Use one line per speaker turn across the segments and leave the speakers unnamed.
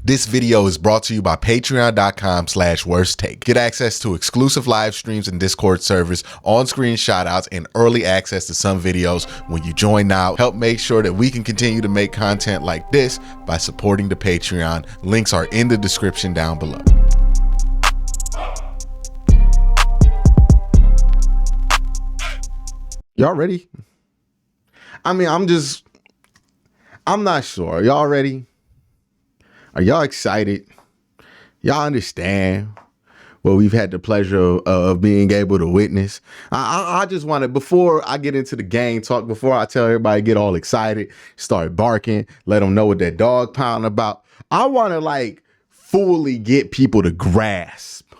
This video is brought to you by patreon.com/worsttake. Get access to exclusive live streams and Discord servers, on-screen shoutouts, and early access to some videos when you join now. Help make sure that we can continue to make content like this by supporting the Patreon. Links are in the description down below. Y'all ready? I'm not sure. Y'all ready? Are y'all excited? Y'all understand what we've had the pleasure of being able to witness? I just want to, before I get into the game talk, before I tell everybody get all excited, start barking, let them know what that dog pound about, I want to fully get people to grasp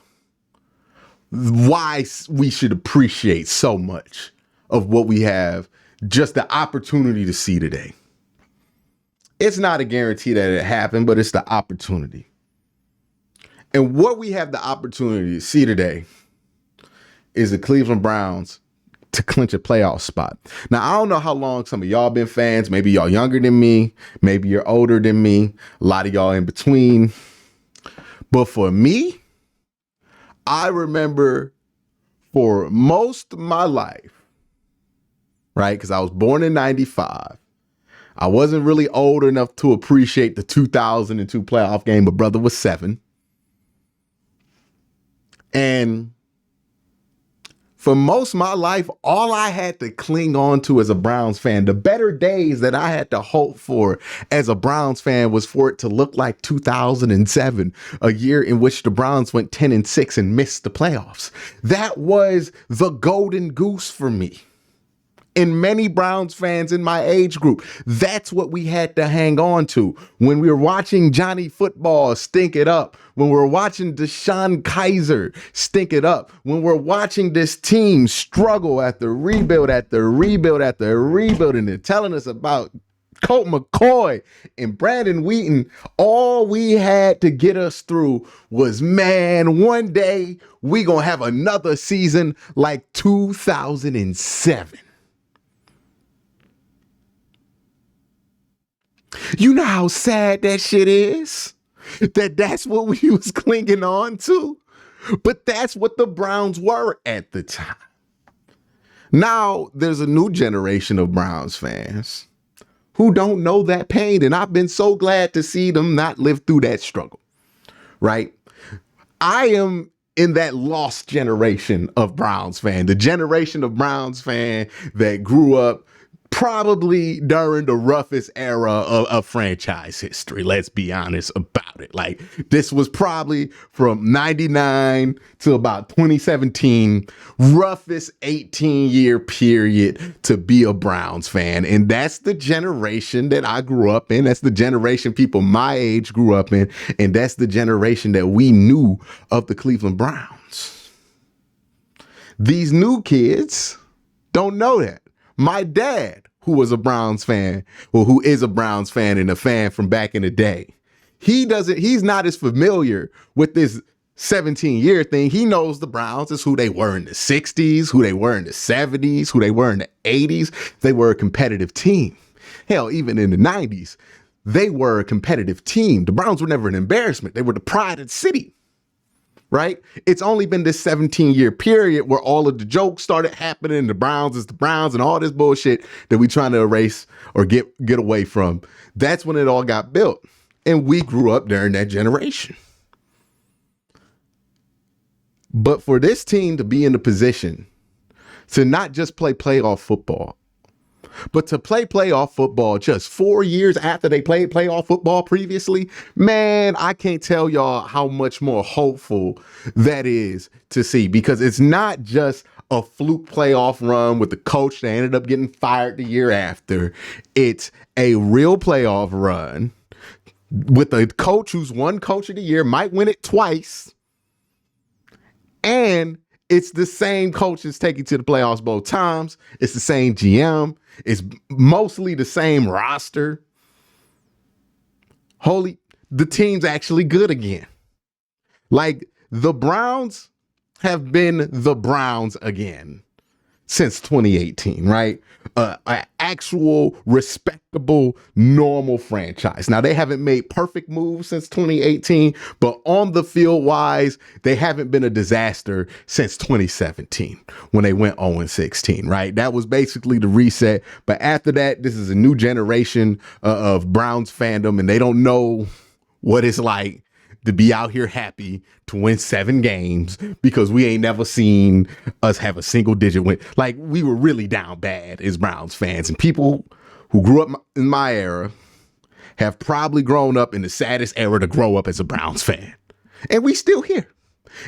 why we should appreciate so much of what we have, just the opportunity to see today. It's not a guarantee that it happened, but it's the opportunity. And what we have the opportunity to see today is the Cleveland Browns to clinch a playoff spot. Now, I don't know how long some of y'all been fans. Maybe y'all younger than me. Maybe you're older than me. A lot of y'all in between. But for me, I remember for most of my life, right? Because I was born in 95. I wasn't really old enough to appreciate the 2002 playoff game, but brother was 7. And for most of my life, all I had to cling on to as a Browns fan, the better days that I had to hope for as a Browns fan, was for it to look like 2007, a year in which the Browns went 10-6 and missed the playoffs. That was the golden goose for me. And many Browns fans in my age group, that's what we had to hang on to when we were watching Johnny Football stink it up, when we're watching DeShone Kizer stink it up, when we're watching this team struggle after rebuild after rebuild after rebuild, and they're telling us about Colt McCoy and Brandon Wheaton. All we had to get us through was, man, one day we gonna have another season like 2007. You know how sad that shit is? That's what we was clinging on to? But that's what the Browns were at the time. Now there's a new generation of Browns fans who don't know that pain, and I've been so glad to see them not live through that struggle, right? I am in that lost generation of Browns fan, the generation of Browns fan that grew up probably during the roughest era of franchise history. Let's be honest about it. This was probably from 99 to about 2017, roughest 18-year period to be a Browns fan. And that's the generation that I grew up in. That's the generation people my age grew up in. And that's the generation that we knew of the Cleveland Browns. These new kids don't know that. My dad, who was a Browns fan, or who is a Browns fan and a fan from back in the day, he's not as familiar with this 17-year thing. He knows the Browns is who they were in the 60s, who they were in the 70s, who they were in the 80s. They were a competitive team. Hell, even in the 90s, they were a competitive team. The Browns were never an embarrassment. They were the pride of the city. Right? It's only been this 17-year period where all of the jokes started happening. The Browns is the Browns and all this bullshit that we trying to erase or get away from. That's when it all got built. And we grew up during that generation. But for this team to be in the position to not just play playoff football, but to play playoff football just 4 years after they played playoff football previously, man, I can't tell y'all how much more hopeful that is to see, because it's not just a fluke playoff run with the coach that ended up getting fired the year after. It's a real playoff run with a coach who's won Coach of the Year, might win it twice, and it's the same coach that's taking to the playoffs both times. It's the same GM. It's mostly the same roster. The team's actually good again. The Browns have been the Browns again. since 2018, right? An actual respectable, normal franchise. Now, they haven't made perfect moves since 2018, but on the field wise, they haven't been a disaster since 2017 when they went 0-16, right? That was basically the reset. But after that, this is a new generation of Browns fandom, and they don't know what it's like to be out here happy to win 7 games because we ain't never seen us have a single digit win. Like, we were really down bad as Browns fans, and people who grew up in my era have probably grown up in the saddest era to grow up as a Browns fan. And we still here,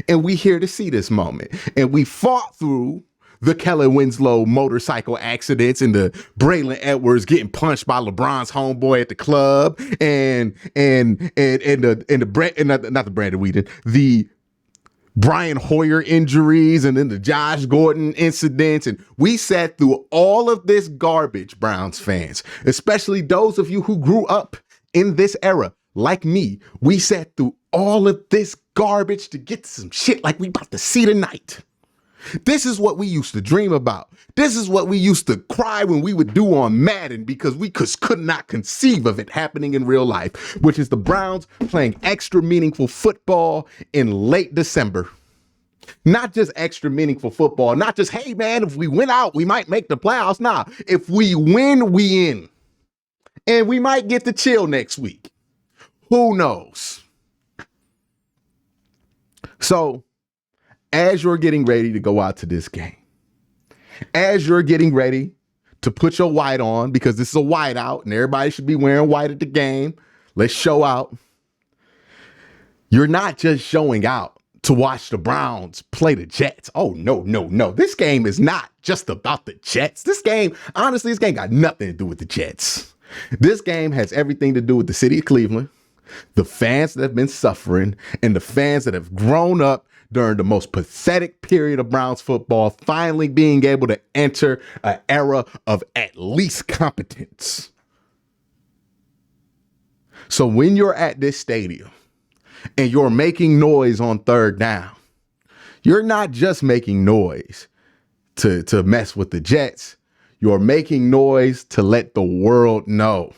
and we here to see this moment. And we fought through the Kellen Winslow motorcycle accidents and the Braylon Edwards getting punched by LeBron's homeboy at the club and the Brian Hoyer injuries and then the Josh Gordon incidents. And we sat through all of this garbage, Browns fans, especially those of you who grew up in this era like me. We sat through all of this garbage to get some shit like we about to see tonight. This is what we used to dream about. This is what we used to cry when we would do on Madden because we could not conceive of it happening in real life, which is the Browns playing extra meaningful football in late December. Not just extra meaningful football, not just, hey man, if we win out, we might make the playoffs. Nah, if we win, we in. And we might get to chill next week. Who knows? So, as you're getting ready to go out to this game, as you're getting ready to put your white on, because this is a white out and everybody should be wearing white at the game, let's show out. You're not just showing out to watch the Browns play the Jets. Oh, no. This game is not just about the Jets. This game got nothing to do with the Jets. This game has everything to do with the city of Cleveland, the fans that have been suffering, and the fans that have grown up during the most pathetic period of Browns football, finally being able to enter an era of at least competence. So when you're at this stadium and you're making noise on third down, you're not just making noise to mess with the Jets. You're making noise to let the world know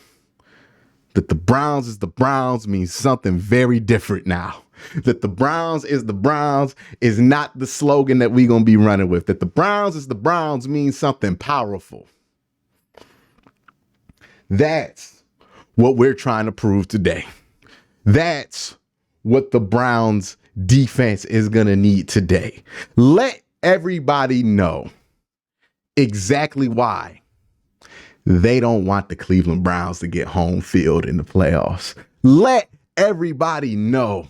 that the Browns is the Browns means something very different now. That the Browns is the Browns is not the slogan that we're going to be running with. That the Browns is the Browns means something powerful. That's what we're trying to prove today. That's what the Browns defense is going to need today. Let everybody know exactly why they don't want the Cleveland Browns to get home field in the playoffs. Let everybody know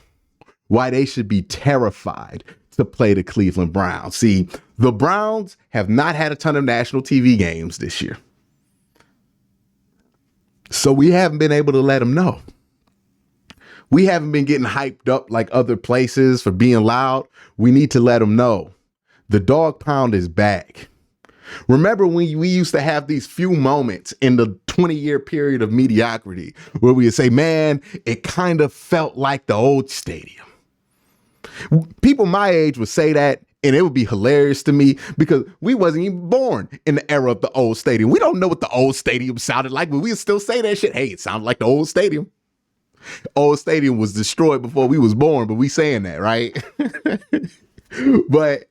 why they should be terrified to play the Cleveland Browns. See, the Browns have not had a ton of national TV games this year. So we haven't been able to let them know. We haven't been getting hyped up like other places for being loud. We need to let them know the dog pound is back. Remember when we used to have these few moments in the 20-year period of mediocrity where we would say, man, it kind of felt like the old stadium. People my age would say that, and it would be hilarious to me because we wasn't even born in the era of the old stadium. We don't know what the old stadium sounded like, but we would still say that shit. Hey, it sounded like the old stadium. Old stadium was destroyed before we was born, but we saying that, right? But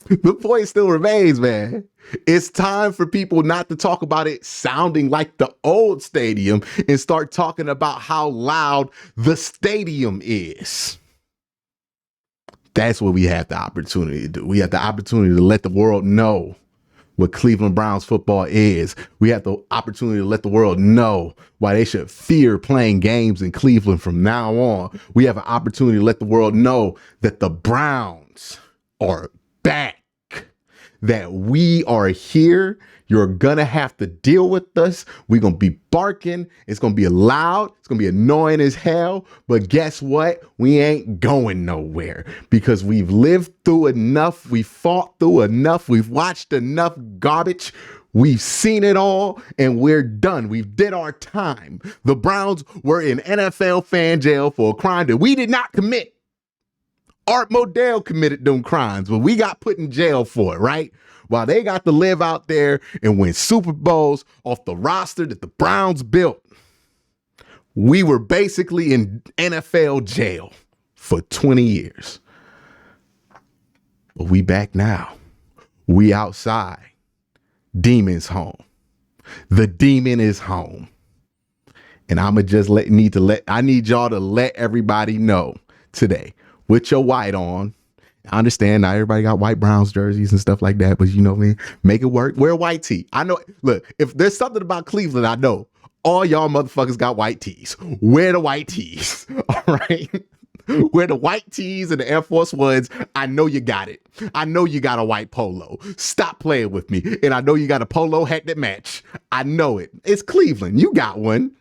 the point still remains, man. It's time for people not to talk about it sounding like the old stadium and start talking about how loud the stadium is. That's what we have the opportunity to do. We have the opportunity to let the world know what Cleveland Browns football is. We have the opportunity to let the world know why they should fear playing games in Cleveland from now on. We have an opportunity to let the world know that the Browns are back, that we are here. You're going to have to deal with us. We're going to be barking. It's going to be loud. It's going to be annoying as hell. But guess what? We ain't going nowhere because we've lived through enough. We've fought through enough. We've watched enough garbage. We've seen it all and we're done. We've did our time. The Browns were in NFL fan jail for a crime that we did not commit. Art Modell committed them crimes, but we got put in jail for it, right? While they got to live out there and win Super Bowls off the roster that the Browns built, we were basically in NFL jail for 20 years. But we back now. We outside. Demon's home. The demon is home. And I need y'all to let everybody know today, with your white on. I understand not everybody got white Browns jerseys and stuff like that, but you know what I mean? Make it work. Wear a white tee. I know, look, if there's something about Cleveland, I know all y'all motherfuckers got white tees. Wear the white tees. All right. Wear the white tees and the Air Force Ones. I know you got it. I know you got a white polo. Stop playing with me. And I know you got a polo hat that match. I know it. It's Cleveland. You got one.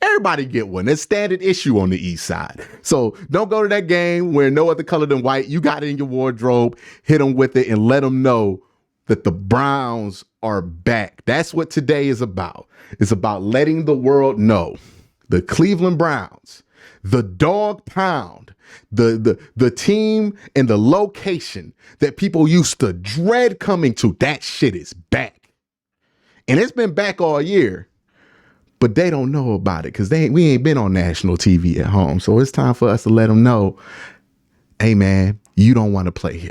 Everybody get one. It's standard issue on the east side. So don't go to that game wearing no other color than white. You got it in your wardrobe. Hit them with it and let them know that the Browns are back. That's what today is about. It's about letting the world know the Cleveland Browns, the dog pound, the team and the location that people used to dread coming to, that shit is back. And it's been back all year. But they don't know about it because we ain't been on national TV at home. So it's time for us to let them know, hey, man, you don't want to play here.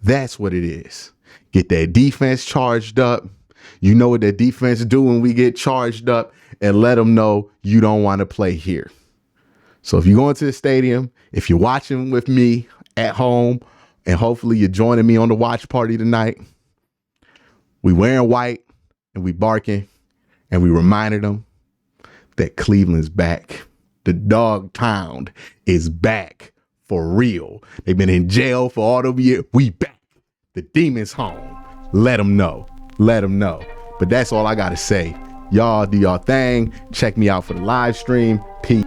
That's what it is. Get that defense charged up. You know what that defense do when we get charged up, and let them know you don't want to play here. So if you're going to the stadium, if you're watching with me at home, and hopefully you're joining me on the watch party tonight, we wearing white and we barking. And we reminded them that Cleveland's back. The dog pound is back for real. They've been in jail for all of years. We back. The demon's home. Let them know. Let them know. But that's all I got to say. Y'all do y'all thing. Check me out for the live stream. Peace.